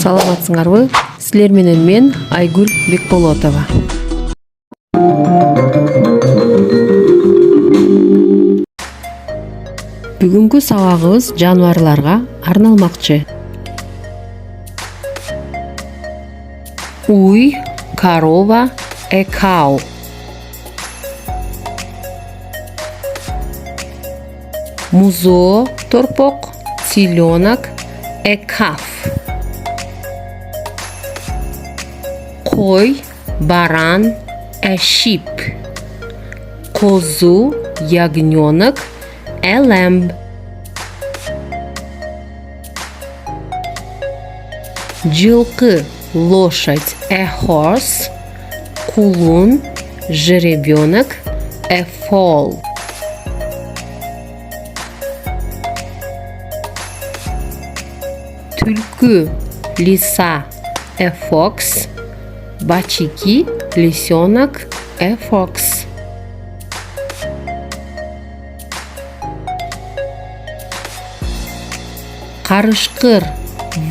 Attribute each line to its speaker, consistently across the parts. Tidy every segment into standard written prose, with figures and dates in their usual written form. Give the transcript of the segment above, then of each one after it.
Speaker 1: Саламатсыңарбы? Силер менен мен Айгүл Бекболотова. Бүгүнкү сабагыбыз жаныбарларга арналмакчы. Уй, корова, a cow. Музо, торпок, теленок, a calf. Кой, баран, a sheep. Козу, ягненок, a lamb. Жылкы, лошадь, a horse. Кулун, жеребенок, a foal. Түлкү, лиса, a fox. Бачики, лисенок, a fox. Карышкыр,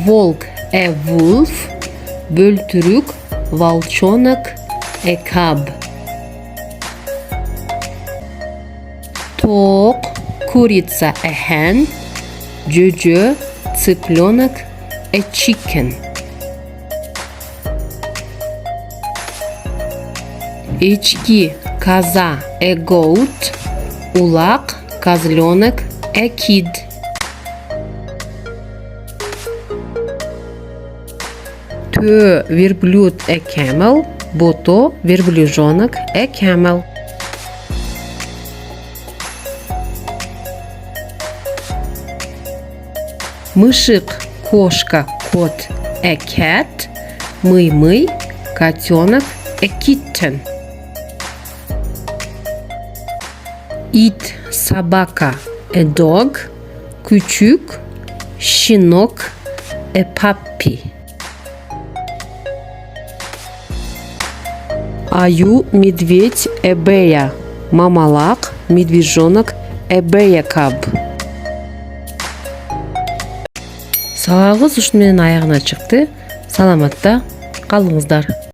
Speaker 1: волк, a wolf. Бөлтүрүк, волчонок, a cub. Тоок, курица, a hen. Жөжө, цыпленок, a chicken. Эчки, коза, a goat. Улак, козленок, a kid. Төө, верблюд, a camel. Бото, верблюжонок, a camel. Мышик, кошка, кот, a cat. Мый-мый, котенок, a kitten. Ит, собака, a dog. Küçük, щенок, a puppy. Аю, медведь, a bear. Мамалак, медвежонок, a bear cub. Сабагыбыз ушуну менен аягына чыкты. Саламатта калыңыздар.